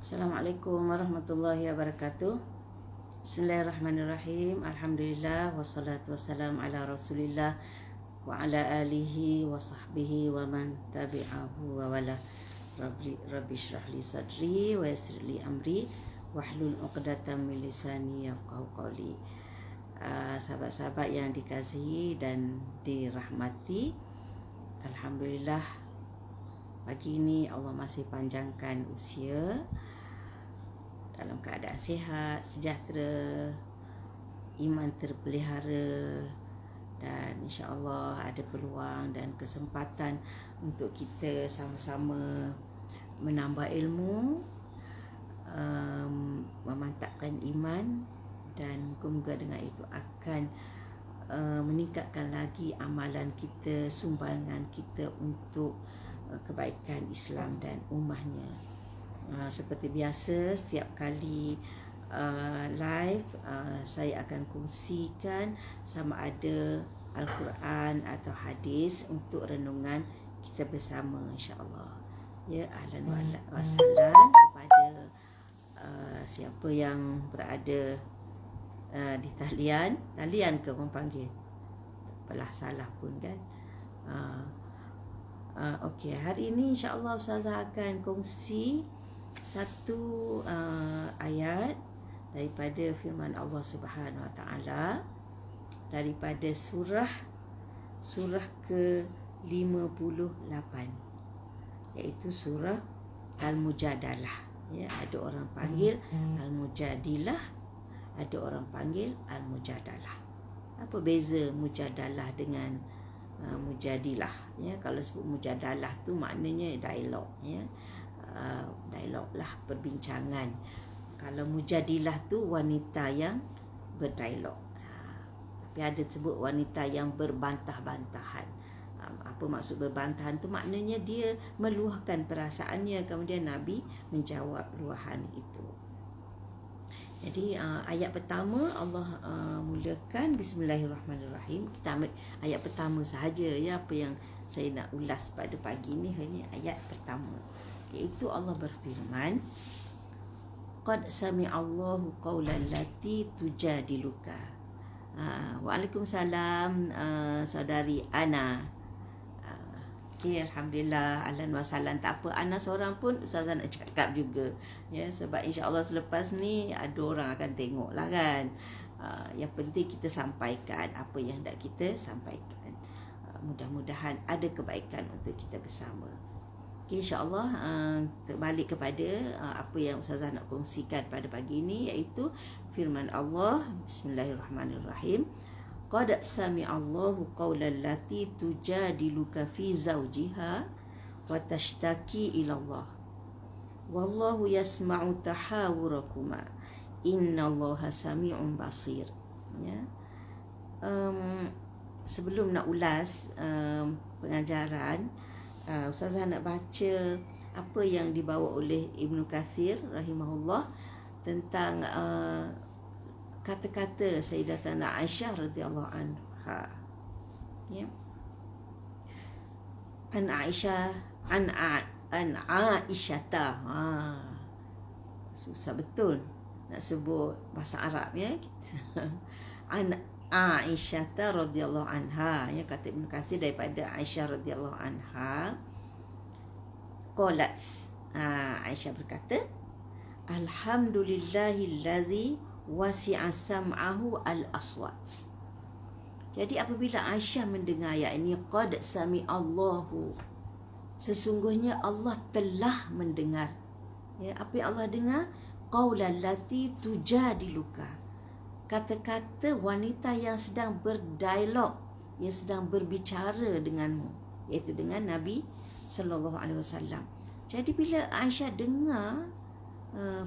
Assalamualaikum warahmatullahi wabarakatuh. Bismillahirrahmanirrahim. Alhamdulillah wassalatu wassalamu ala Rasulillah wa ala alihi wa sahbihi wa man tabi'ahu wa wala. Rabbi syrah li sadri wa yassir li amri wahlul 'uqdatam min lisani yafqahu qawli. Sahabat-sahabat yang dikasihi dan dirahmati, alhamdulillah pagi ini Allah masih panjangkan usia dalam keadaan sihat, sejahtera, iman terpelihara, dan insya-Allah ada peluang dan kesempatan untuk kita sama-sama menambah ilmu, memantapkan iman, dan moga-moga dengan itu akan meningkatkan lagi amalan kita, sumbangan kita untuk kebaikan Islam dan ummahnya. Seperti biasa, setiap kali live saya akan kongsikan sama ada Al-Quran atau hadis untuk renungan kita bersama, insya-Allah. Ya, ahlan wa sahlan kepada siapa yang berada di talian ke orang panggil, apalah salah pun kan. Okey, hari ini insya-Allah Ustazah akan kongsi satu ayat daripada firman Allah Subhanahu Wa Taala daripada surah ke-58, iaitu surah Al-Mujadalah. Ya, ada orang panggil Al-Mujadilah, ada orang panggil Al-Mujadalah. Apa beza Mujadalah dengan Mujadilah? Ya, kalau sebut Mujadalah tu maknanya dialog, ya. Dialog lah, perbincangan. Kalau Mujadilah tu wanita yang berdialog. Tapi ada sebut wanita yang berbantah-bantahan. Apa maksud berbantahan tu? Maknanya dia meluahkan perasaannya, kemudian Nabi menjawab luahan itu. Jadi ayat pertama Allah mulakan Bismillahirrahmanirrahim. Kita ambil ayat pertama sahaja, ya. Apa yang saya nak ulas pada pagi ni hanya ayat pertama, iaitu Allah berfirman, qad sami'allahu qawlan lati tujadiluka. Waalaikumsalam saudari Ana. Okay, alhamdulillah, ahlan wa sahlan. Tak apa, Ana seorang pun Ustazah nak cakap juga, ya, sebab insya-Allah selepas ni ada orang akan tengok lah kan. Yang penting kita sampaikan apa yang hendak kita sampaikan. Mudah-mudahan ada kebaikan untuk kita bersama. Okay, insya-Allah balik kepada apa yang Ustazah nak kongsikan pada pagi ini, iaitu firman Allah. Bismillahirrahmanirrahim. Qad sami'allahu qawlan lati tujadiluka fi zawjiha wa tashtaki ila Allah. Wallahu yasma'u tahawurakuma. Innallaha sami'un basir. Ya. Sebelum nak ulas pengajaran, Ustazah nak baca apa yang dibawa oleh Ibnu Katsir rahimahullah tentang kata-kata Sayyidatuna Aisyah radhiyallahu anha. Ya. An Aisyah susah betul nak sebut bahasa Arab, ya. An Aisyah radhiyallahu anha, ya, kata Ibnu Katsir daripada Aisyah radhiyallahu anha. Qalat, Aisyah berkata, alhamdulillahillazi wasi'a sam'ahu al-aswat. Jadi apabila Aisyah mendengar ayat ini, qad sami'allahu, sesungguhnya Allah telah mendengar, ya, apa yang Allah dengar, qaulan lati tujadiluka, kata-kata wanita yang sedang berdialog, yang sedang berbicara denganmu, iaitu dengan Nabi sallallahu alaihi wasallam. Jadi bila Aisyah dengar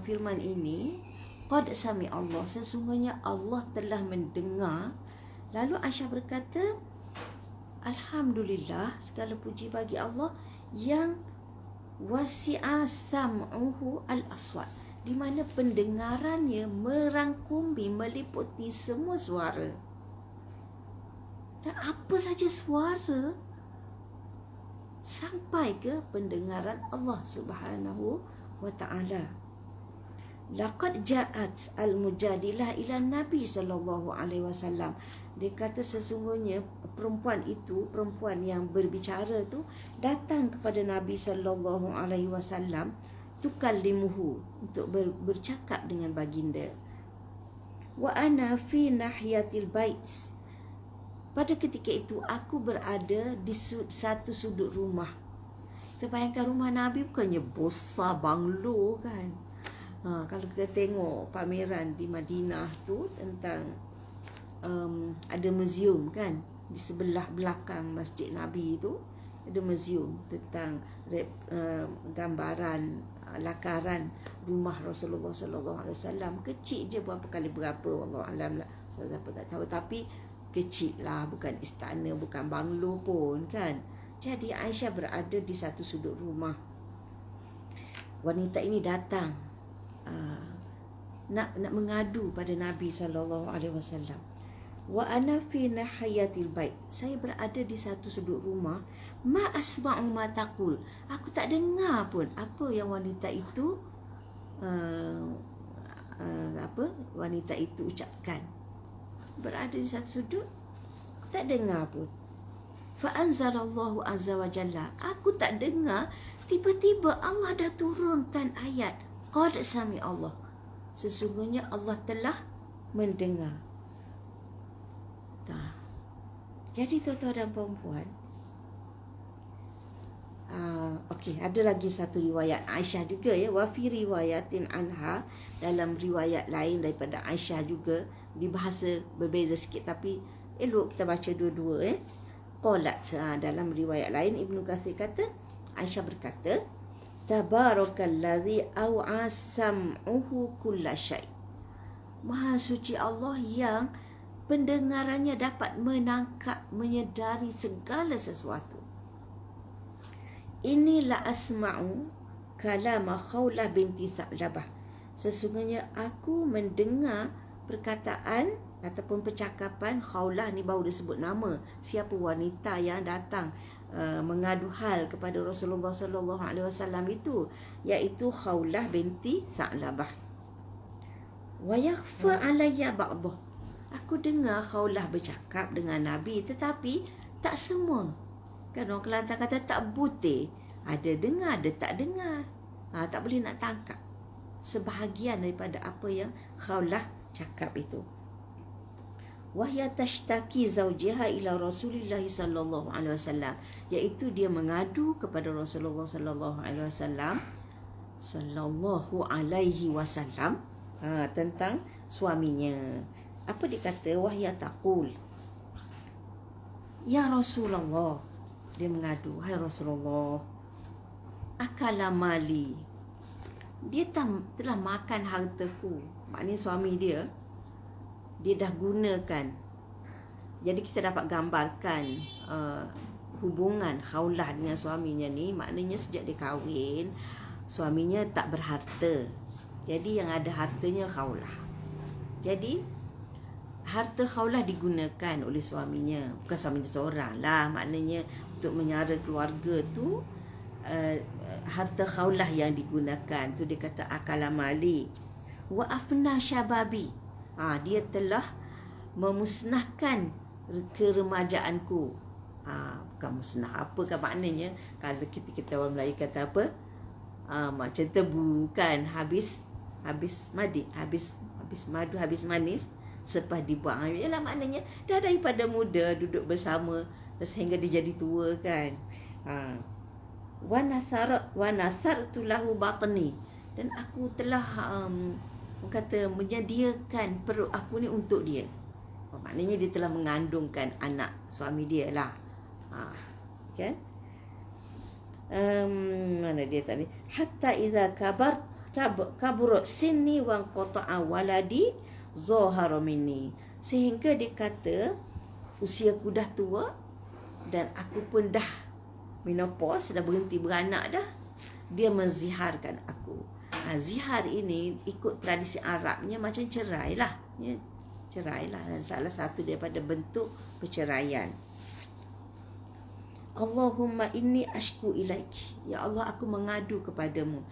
firman ini, qad sami Allah, sesungguhnya Allah telah mendengar, lalu Aisyah berkata, alhamdulillah, segala puji bagi Allah yang wasi'a sam'uhu al-aswat, di mana pendengarannya merangkumi, meliputi semua suara. Dan apa saja suara sampai ke pendengaran Allah Subhanahu wa Ta'ala. laqad ja'at al-mujadilah ila Nabi sallallahu alaihi wasallam. Dia kata sesungguhnya perempuan yang berbicara tu datang kepada Nabi sallallahu alaihi wasallam tukallimuhu, untuk bercakap dengan baginda. Wa ana fi nahiyatil bait. Pada ketika itu aku berada di satu sudut rumah. Kita bayangkan rumah Nabi bukannya besar banglo kan. Kalau kita tengok pameran di Madinah tu tentang ada muzium kan, di sebelah belakang Masjid Nabi tu ada muzium tentang gambaran lakaran rumah Rasulullah sallallahu alaihi wasallam. Kecil je, berapa kali berapa wallahu alam lah, siapa tak tahu, tapi kecil lah, bukan istana, bukan banglo pun kan. Jadi Aisyah berada di satu sudut rumah. Wanita ini datang nak mengadu pada Nabi sallallahu alaihi wasallam. Wa ana fi nahiyatil bait. Saya berada di satu sudut rumah. Ma asma'u ma taqul. Aku tak dengar pun apa yang wanita itu wanita itu ucapkan. Berada di satu sudut, aku tak dengar pun. Fa anzalallahu azza wa jalla. Aku tak dengar, tiba-tiba Allah dah turunkan ayat. Qad sami Allah. Sesungguhnya Allah telah mendengar. Jadi tuan-tuan dan puan-puan, okey, ada lagi satu riwayat Aisyah juga ya, wa fi riwayatin anha, dalam riwayat lain daripada Aisyah juga, di bahasa berbeza sikit tapi elok kita baca dua-dua ya. Qalat, dalam riwayat lain Ibnu Katsir kata, Aisyah berkata, tabarakallazi aw'a sam'uhu kullasyai. Maha suci Allah yang pendengarannya dapat menangkap, menyedari segala sesuatu. Inilah asma'u kalama Khawlah binti Sa'labah. Sesungguhnya aku mendengar perkataan ataupun percakapan Khawlah, ni baru disebut nama siapa wanita yang datang mengadu hal kepada Rasulullah sallallahu alaihi wasallam itu, iaitu Khawlah binti Sa'labah. Wa yakhfa alayya ba'dhah. Aku dengar Khawlah bercakap dengan Nabi, tetapi tak semua. Kan orang Kelantan kata tak butir. Ada dengar, ada tak dengar. Tak boleh nak tangkap sebahagian daripada apa yang Khawlah cakap itu. Wahya tashtaki zawjiha ila Rasulillah sallallahu alaihi wasallam, iaitu dia mengadu kepada Rasulullah sallallahu alaihi wasallam tentang suaminya. Apa dia kata? Wahya taqul, ya Rasulullah, dia mengadu, hai Rasulullah, akala mali, dia telah makan hartaku. Maknanya suami dia dah gunakan. Jadi kita dapat gambarkan hubungan Khawlah dengan suaminya ni. Maknanya sejak dia kahwin, suaminya tak berharta. Jadi yang ada hartanya Khawlah. Jadi harta Khawlah digunakan oleh suaminya. Bukan suaminya seorang lah, maknanya untuk menyara keluarga tu harta Khawlah yang digunakan. Tu dia kata akala mali wa afna syababi. Dia telah memusnahkan keremajaanku. Bukan musnah, apa kan maknanya? Kalau kita orang Melayu kata apa? Macam tebu kan, habis madu, habis manis, sepah dibuang. Ialah maknanya dah daripada muda duduk bersama sehingga dia jadi tua kan. Wa nasartu lahu batni, dan aku telah kata menyediakan perut aku ni untuk dia. Maknanya dia telah mengandungkan anak suami dia lah. Kan? Mana dia tadi? Hatta idza kaburat sinni wa qata'a waladi zahara minni. Sehingga dia kata usiaku dah tua dan aku pun dah menopause, dah berhenti beranak dah. Dia menziharkan aku. Zihar ini ikut tradisi Arabnya macam cerai lah, ya. Cerai lah, dan salah satu daripada bentuk perceraian. Allahumma inni ashku ilaik. Ya Allah, aku mengadu kepadamu.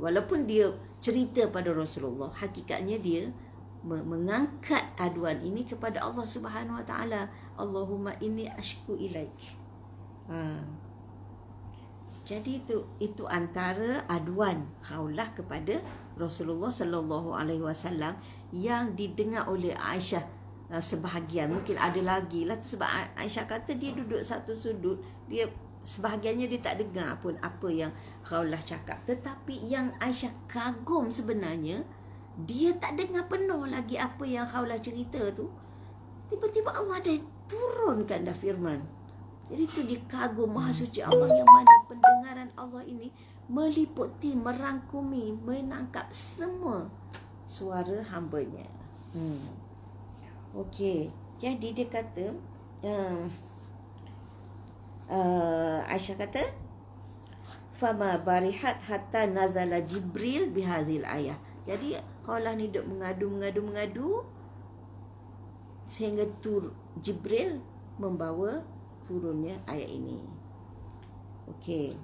Walaupun dia cerita pada Rasulullah, hakikatnya dia mengangkat aduan ini kepada Allah Subhanahu Wa Taala. Allahumma inni ashku ilaik. Jadi itu antara aduan Khawlah kepada Rasulullah sallallahu alaihi wasallam yang didengar oleh Aisyah sebahagian. Mungkin ada lagi lah, sebab Aisyah kata dia duduk satu sudut, dia sebahagiannya dia tak dengar pun apa yang Khawlah cakap. Tetapi yang Aisyah kagum sebenarnya, dia tak dengar penuh lagi apa yang Khawlah cerita tu. Tiba-tiba Allah dah turunkan dah firman. Jadi tu dia kagum, Maha Suci Allah yang mana pendengaran Allah ini meliputi, merangkumi, menangkap semua suara hambanya. Okey, jadi dia kata, Aisyah kata, fama barihat hatta nazala Jibril bihazil ayah. Jadi Khawlah ni duk mengadu sehingga Jibril membawa turunnya ayat ini. Okey.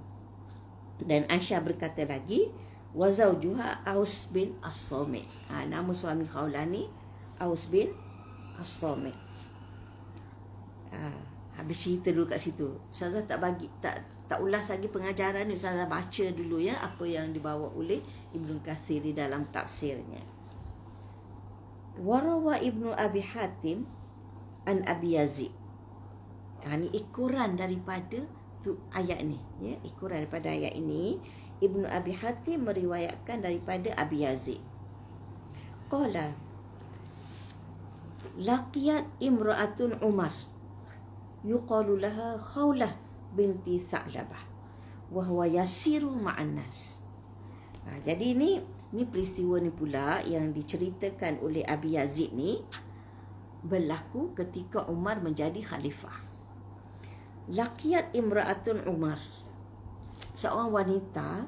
Dan Aisyah berkata lagi, wa zawjuha Aus bin As-Samit. Nama suami Khawlah ni Aus bin As-Samit. Habis cerita dulu kat situ. Ustazah tak ulas lagi pengajaran ni. Ustazah baca dulu ya apa yang dibawa oleh Ibnu Katsir di dalam tafsirnya. Warawa Ibnu Abi Hatim an Abi Yazid. Ini ikuran daripada ayat ni, ya, ikuran daripada ayat ini. Ibnu Abi Hatim meriwayatkan daripada Abi Yazid. Qala laqiyat imra'atun Umar yuqalu laha Khawlah binti Sa'labah wa huwa yasiru ma'an nas. Jadi ni peristiwa ni pula yang diceritakan oleh Abi Yazid ni berlaku ketika Umar menjadi khalifah. Laqiyat imra'atun Umar, seorang wanita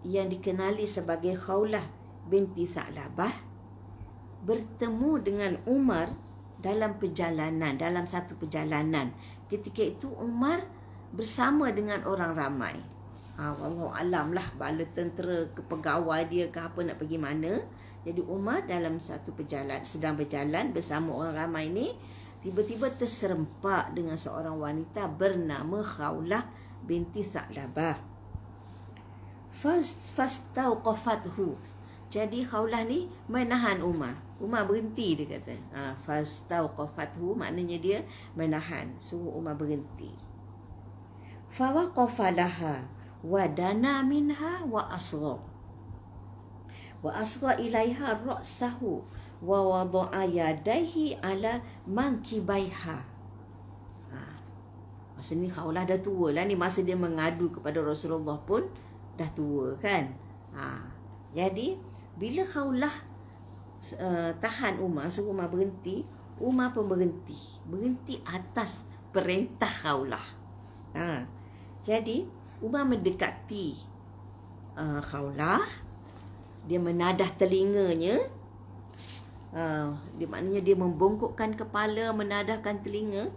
yang dikenali sebagai Khawlah binti Sa'labah, bertemu dengan Umar dalam satu perjalanan. Ketika itu Umar bersama dengan orang ramai. Wallahu alam lah, bala tentera ke pegawai dia ke apa nak pergi mana. Jadi Umar dalam satu sedang berjalan bersama orang ramai ni, tiba-tiba terserempak dengan seorang wanita bernama Khawlah binti Sa'labah. Fastauqafathu. Jadi Khawlah ni menahan Umar. Umar berhenti, dia kata. Fastauqafathu maknanya dia menahan, suruh Umar berhenti. Fawaqafa laha wa dana minha wa asgha. Wa asgha ilaiha ra'sahu wa wada'a yadaihi ala mankibaiha. Masa ni Khawlah dah tua lah ni. Masa dia mengadu kepada Rasulullah pun dah tua kan. Jadi bila Khawlah tahan Umar, suruh Umar berhenti, Umar pun berhenti atas perintah Khawlah. Jadi Umar mendekati Khawlah, dia menadah telinganya. Maknanya dia membongkokkan kepala, menadahkan telinga,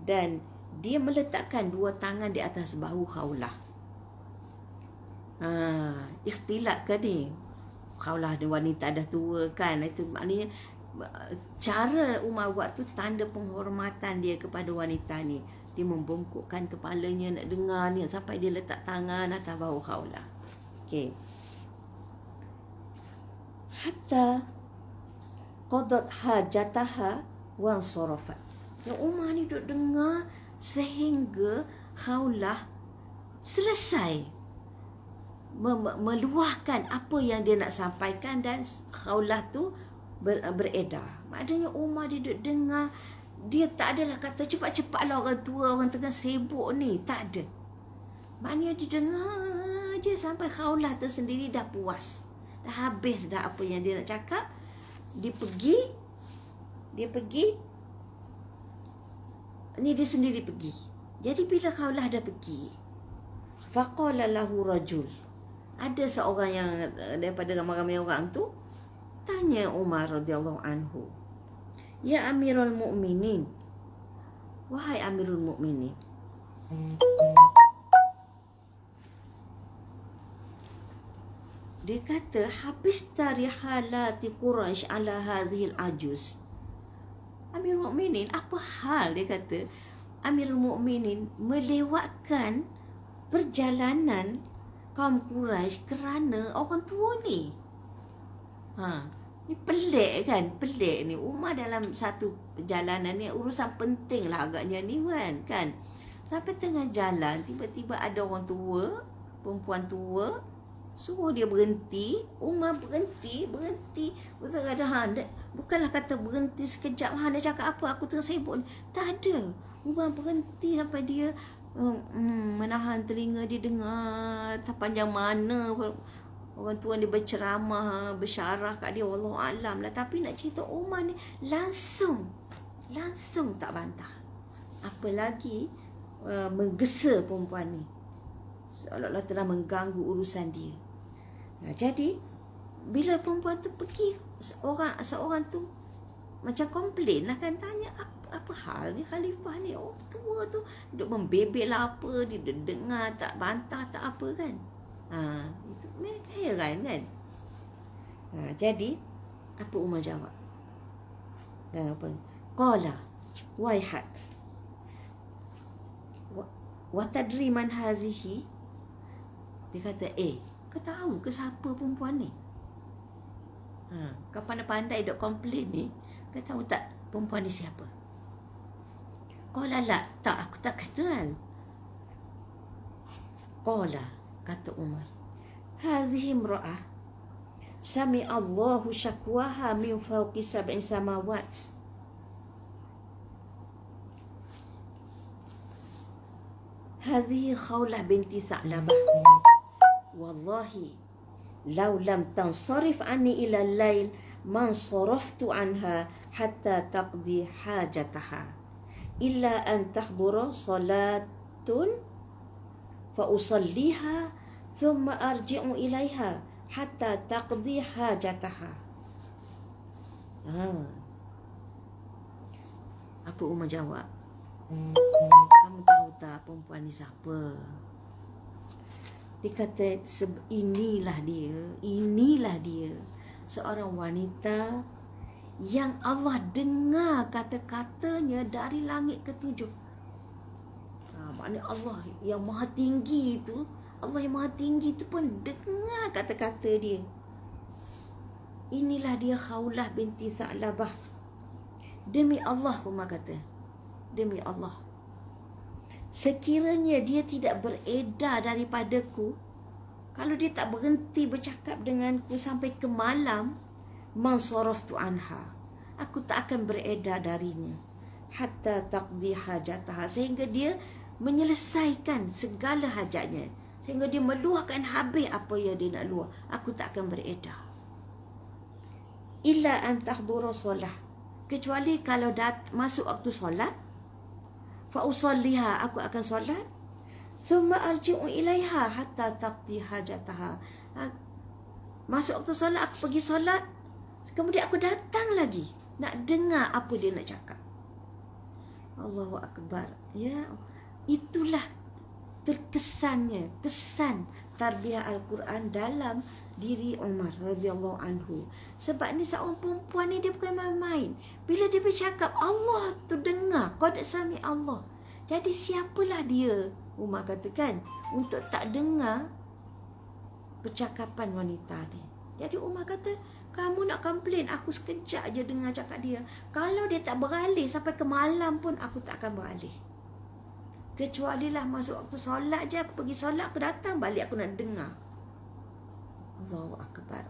dan dia meletakkan dua tangan di atas bahu Khawlah. Ikhtilat ke ni? Khawlah wanita dah tua kan. Itu maknanya cara Umar buat tu tanda penghormatan dia kepada wanita ni. Dia membongkokkan kepalanya nak dengar ni sampai dia letak tangan atas bahu Khawlah. Okey. Hatta qadat hajataha wa sarafat. Yang Umar ni duduk dengar sehingga Khawlah selesai meluahkan apa yang dia nak sampaikan, dan Khawlah tu beredar. Maknanya Umar dia duduk dengar. Dia tak adalah kata cepat-cepatlah orang tua, orang tengah sibuk ni. Tak ada. Maknanya dia dengar je sampai Khawlah tu sendiri dah puas. Dah habis dah apa yang dia nak cakap. Dia pergi. Ni dia sendiri pergi. Jadi bila Khawlah dah pergi, faqala lahu rajul. Ada seorang yang daripada ramai-ramai orang tu tanya Umar radhiyallahu anhu, "Ya Amirul Mukminin, wahai Amirul Mukminin, Dia kata habis tarihalati Quraisy ala hadhil ajuz. Amirul Mukminin, apa hal dia kata Amirul Mukminin melewatkan perjalanan kaum Quraisy kerana orang tua ni. Ni pelik kan? Pelik ni. Umar dalam satu perjalanan ni urusan penting lah agaknya ni kan. Sampai tengah jalan tiba-tiba ada orang tua, perempuan tua suruh dia berhenti. Umar berhenti. Betul ada bukanlah kata berhenti sekejap. Dia cakap apa? Aku tengah sibuk. Tak ada. Umar berhenti sampai dia menahan telinga dia dengar panjang mana orang tua dia berceramah, bersyarah kat dia, wallahu alam lah. Tapi nak cerita Umar ni langsung tak bantah. Apalagi menggesa perempuan ni, seolah-olah telah mengganggu urusan dia. Jadi bila perempuan tu pergi, seorang tu macam komplain lah kan, tanya apa hal ni khalifah ni, orang tua tu duk membebel lah apa, dia dengar tak bantah tak apa kan. Itu mereka heran kan. Jadi apa Umar jawab? Qala waihak wa tadri man hazihi. Dia kata kau tahu ke siapa perempuan ni? Kau pandai-pandai duk komplain ni, kau tahu tak perempuan ni siapa? Qala la, tak, aku tak kenal. Qala, kata Umar, hadhihi imra'ah sami Allahu syakwaha min fawqi sab'i samawat. Hadhihi Khawlah binti Sa'labah. Wallahi law lam tansarif anni ila al-lail man saraftu anha hatta taqdi hajataha illa an tahdura salatun fa usalliha thumma arji'u ilaiha hatta taqdi hajataha. Apa Umar jawab? Kamu tahu tak perempuan ni siapa? Dia kata inilah dia seorang wanita yang Allah dengar kata-katanya dari langit ketujuh. Maknanya Allah yang maha tinggi itu, pun dengar kata-kata dia. Inilah dia Khawlah binti Sa'labah. Demi Allah, Umar kata, demi Allah, sekiranya dia tidak beredar daripadaku, kalau dia tak berhenti bercakap denganku sampai ke malam, man saraftu anha, aku tak akan beredar darinya hatta taqdi hajataha, sehingga dia menyelesaikan segala hajatnya, sehingga dia meluahkan habis apa yang dia nak luah, aku tak akan beredar. Illa an tahdura solah, kecuali kalau masuk waktu solat, fa usalliha, aku akan solat, thumma arji'u ilaiha hatta taqdi hajataha, masuk waktu solat aku pergi solat, kemudian aku datang lagi nak dengar apa dia nak cakap. Allahu Akbar. Ya, itulah terkesannya, kesan tarbiyah Al-Quran dalam diri Umar radhiyallahu anhu. Sebab ni seorang perempuan ni dia bukan main-main. Bila dia bercakap, Allah tu dengar, qad sami Allah. Jadi siapalah dia, Umar katakan, untuk tak dengar percakapan wanita ni. Jadi Umar kata, kamu nak komplain, aku sekejap je dengar cakap dia. Kalau dia tak beralih sampai ke malam pun, aku tak akan beralih. Kecualilah masuk waktu solat je, aku pergi solat, aku datang balik, aku nak dengar. Allahu Akbar.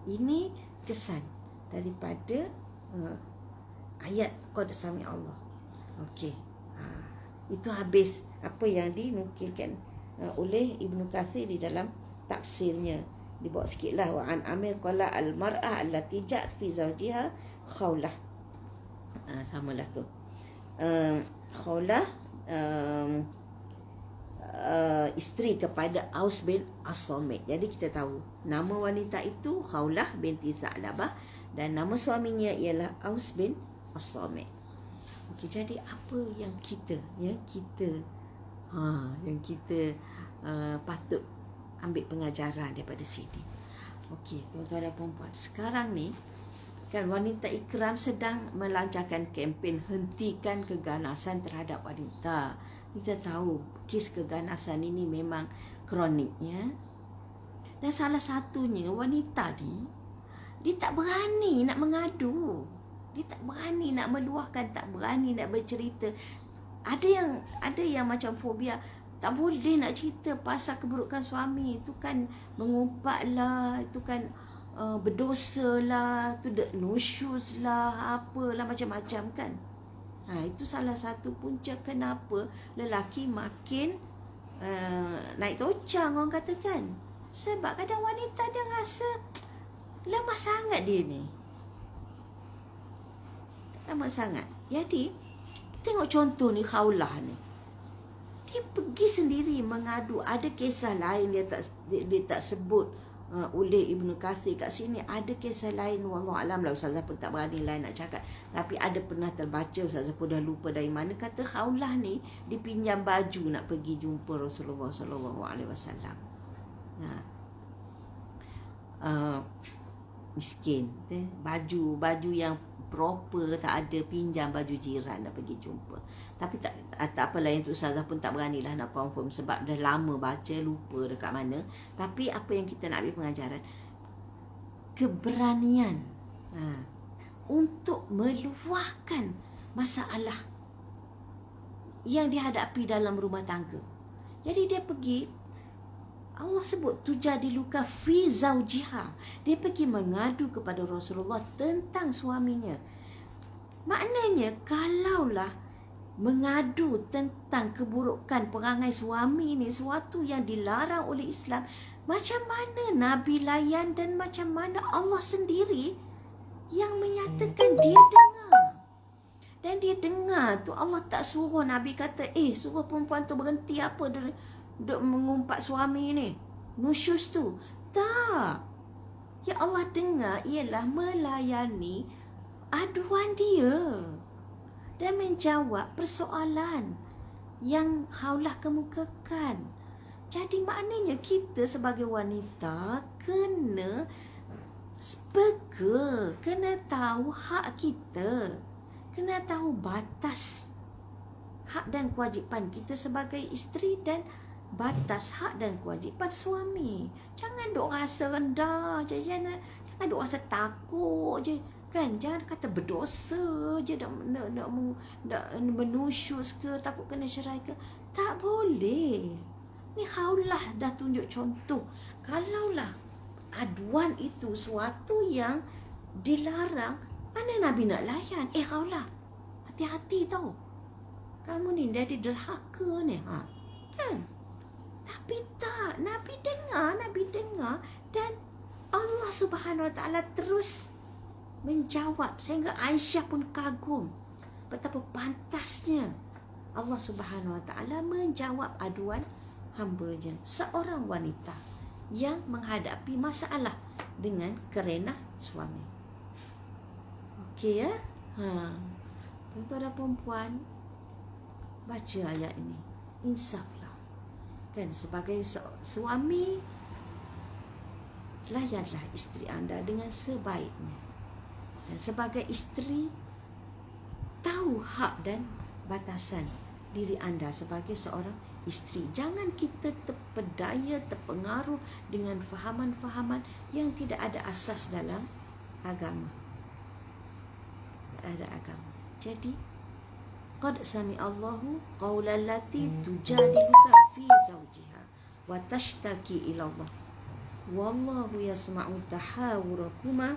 Ini kesan daripada ayat qad sami Allah. Okey. Itu habis apa yang dinukilkan oleh Ibnu Katsir di dalam tafsirnya. Dibawa sikitlah, wa an Amir qala al mar'ah allati ja'at fi zawjiha Khawlah. Samalah tu. Khawlah isteri kepada Aus bin As-Samit. Jadi kita tahu nama wanita itu Khawlah binti Sa'labah dan nama suaminya ialah Aus bin As-Samit. Okey, jadi apa yang kita Yang kita patut ambil pengajaran daripada sini. Okey, tuan-tuan dan puan-puan, sekarang ni kan Wanita Ikram sedang melancarkan kempen hentikan keganasan terhadap wanita. Kita tahu kes keganasan ini memang kronik, ya. Dan salah satunya wanita ni, dia tak berani nak mengadu. Dia tak berani nak meluahkan, tak berani nak bercerita. Ada yang macam fobia, tak boleh nak cerita pasal keburukan suami. Itu kan mengumpat lah, itu kan berdosa lah, tu nusyus lah, apalah macam-macam kan. Itu salah satu punca kenapa lelaki makin naik tocang, orang katakan. Sebab kadang wanita dia rasa lemah sangat dia ni. Lemah sangat. Jadi tengok contoh ni Khawlah ni. Dia pergi sendiri mengadu. Ada kisah lain dia tak sebut oleh Ibnu Kathir kat sini. Ada kisah lain, wallahualam lah, Ustazah pun tak berani lah nak cakap. Tapi ada pernah terbaca, Ustazah pun dah lupa dari mana, kata Khawlah ni dipinjam baju nak pergi jumpa Rasulullah SAW. Miskin, baju yang proper tak ada, pinjam baju jiran nak pergi jumpa. Tapi tak apalah, yang tu Ustazah pun tak beranilah nak confirm sebab dah lama baca, lupa dekat mana. Tapi apa yang kita nak ambil pengajaran, keberanian untuk meluahkan masalah yang dihadapi dalam rumah tangga. Jadi dia pergi, Allah sebut tujadiluka fi zaujiha. Dia pergi mengadu kepada Rasulullah tentang suaminya. Maknanya kalaulah mengadu tentang keburukan perangai suami ni sesuatu yang dilarang oleh Islam, macam mana Nabi layan dan macam mana Allah sendiri yang menyatakan dia dengar. Dan dia dengar tu, Allah tak suruh Nabi kata, suruh perempuan tu berhenti apa duk mengumpat suami ni, nusyus tu. Tak. Ya Allah dengar ialah melayani aduan dia dan menjawab persoalan yang Khawlah kemukakan. Jadi maknanya kita sebagai wanita kena peka, kena tahu hak kita, kena tahu batas hak dan kewajipan kita sebagai isteri dan batas hak dan kewajipan suami. Jangan duk rasa rendah je, jangan duk rasa takut je kan. Jangan kata berdosa je, nak menusyus ke, takut kena cerai ke. Tak boleh. Ni Khawlah dah tunjuk contoh. Kalaulah aduan itu suatu yang dilarang, mana Nabi nak layan? Khawlah, hati-hati tau, kamu ni jadi derhaka ni, kan? Tapi tak, Nabi dengar dan Allah Subhanahu Wa Taala terus menjawab sehingga Aisyah pun kagum betapa pantasnya Allah Subhanahu Wa Taala menjawab aduan hamba-Nya, seorang wanita yang menghadapi masalah dengan kerana suami. Okey ya? Tuan-tuan dan puan-puan, baca ayat ini, insaflah. Kan, sebagai suami, layanlah isteri anda dengan sebaiknya. Dan sebagai isteri, tahu hak dan batasan diri anda sebagai seorang isteri. Jangan kita terpedaya, terpengaruh dengan fahaman-fahaman yang tidak ada asas dalam agama. Tak ada agama. Jadi, qad sami Allahu qawlan lati tujadiluka fi zawjiha wa tashtaki ila Allah wallahu yasma'u tahawurakuma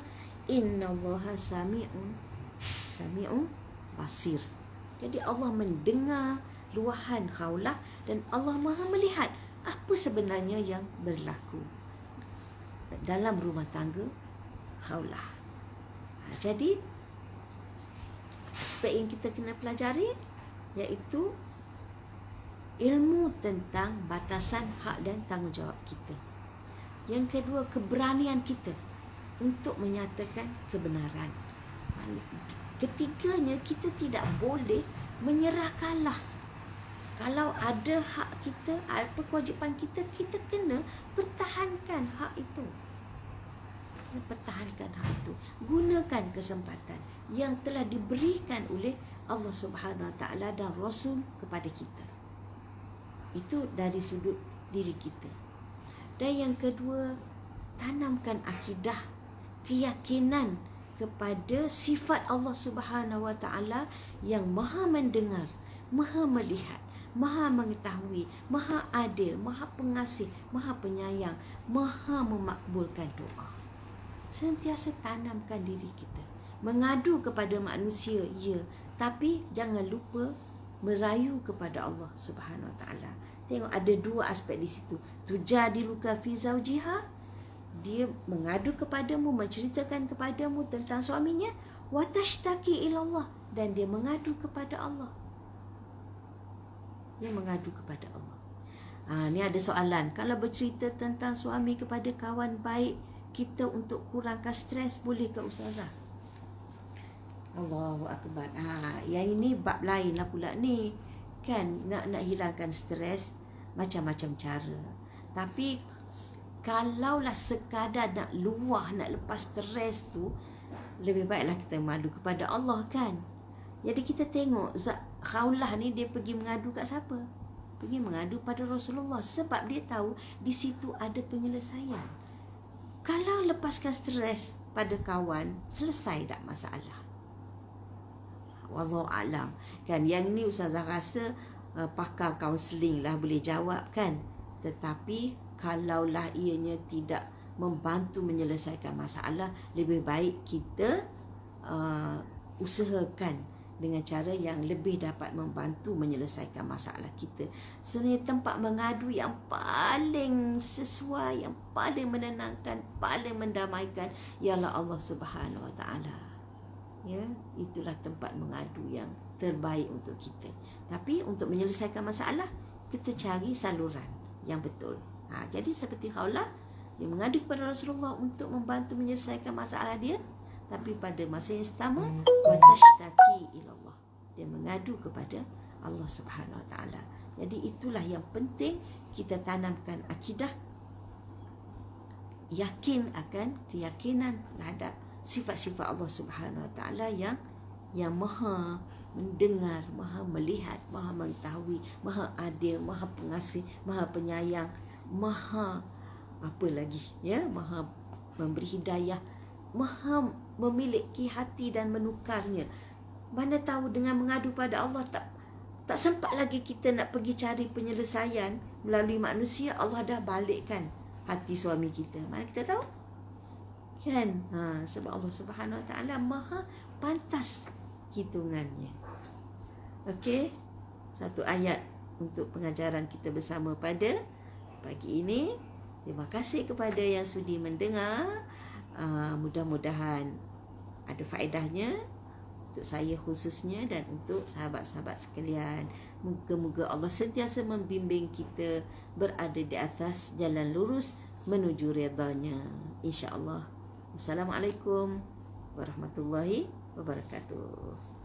innallaha sami'un basir. Jadi Allah mendengar luahan Khawlah dan Allah Maha melihat apa sebenarnya yang berlaku dalam rumah tangga Khawlah. Jadi aspek yang kita kena pelajari iaitu ilmu tentang batasan hak dan tanggungjawab kita. Yang kedua, keberanian kita untuk menyatakan kebenaran. Ketiganya, kita tidak boleh menyerah kalah. Kalau ada hak kita, apa kewajipan kita, kita kena pertahankan hak itu. Pertahankan hak itu. Gunakan kesempatan yang telah diberikan oleh Allah Subhanahu Wa Taala dan Rasul kepada kita. Itu dari sudut diri kita. Dan yang kedua, tanamkan akidah, keyakinan kepada sifat Allah Subhanahu Wa Taala yang Maha mendengar, Maha melihat, Maha mengetahui, Maha adil, Maha pengasih, Maha penyayang, Maha memakbulkan doa. Sentiasa tanamkan diri kita. Mengadu kepada manusia, ya, tapi jangan lupa merayu kepada Allah Subhanahu Wa Taala. Tengok ada dua aspek di situ. Tujadiluka fi zawjiha, dia mengadu kepadamu, menceritakan kepadamu tentang suaminya, wa tashtaki ila Allah, dan dia mengadu kepada Allah. Dia mengadu kepada Allah. Ni ada soalan. Kalau bercerita tentang suami kepada kawan baik kita untuk kurangkan stres, boleh ke Ustazah? Allahu Akbar. Yang ini bab lain lah pula ni. Kan nak hilangkan stres macam-macam cara. Tapi kalaulah sekadar nak luah, nak lepas stres tu, lebih baiklah kita mengadu kepada Allah kan. Jadi kita tengok Khawlah ni dia pergi mengadu kat siapa? Pergi mengadu pada Rasulullah, sebab dia tahu di situ ada penyelesaian. Kalau lepaskan stres pada kawan, selesai tak masalah. Wallahu alam. Kan yang ni Ustazah rasa pakar kaunseling lah boleh jawab kan. Tetapi kalaulah ianya tidak membantu menyelesaikan masalah, lebih baik kita usahakan dengan cara yang lebih dapat membantu menyelesaikan masalah kita. Sebenarnya tempat mengadu yang paling sesuai, yang paling menenangkan, paling mendamaikan ialah Allah Subhanahu Wa Taala. Ya, itulah tempat mengadu yang terbaik untuk kita. Tapi untuk menyelesaikan masalah, kita cari saluran yang betul. Jadi seperti Khawlah, dia mengadu kepada Rasulullah untuk membantu menyelesaikan masalah dia. Tapi pada masa yang sama, watashtaki ilallah, dia mengadu kepada Allah Subhanahu Wa Taala. Jadi itulah yang penting, kita tanamkan akidah, yakin akan keyakinan terhadap sifat-sifat Allah Subhanahu Wa Taala yang Maha mendengar, Maha melihat, Maha mengetahui, Maha adil, Maha pengasih, Maha penyayang, Maha apa lagi ya, Maha memberi hidayah, Maha memiliki hati dan menukarnya. Mana tahu dengan mengadu pada Allah tak sempat lagi kita nak pergi cari penyelesaian melalui manusia, Allah dah balikkan hati suami kita. Mana kita tahu? Kan? Sebab Allah Subhanahu Wa Taala Maha pantas hitungannya. Okey, satu ayat untuk pengajaran kita bersama pada pagi ini. Terima kasih kepada yang sudi mendengar. Mudah-mudahan ada faedahnya untuk saya khususnya dan untuk sahabat-sahabat sekalian. Moga-moga Allah sentiasa membimbing kita berada di atas jalan lurus menuju redha-Nya, insya-Allah. Wassalamualaikum warahmatullahi wabarakatuh.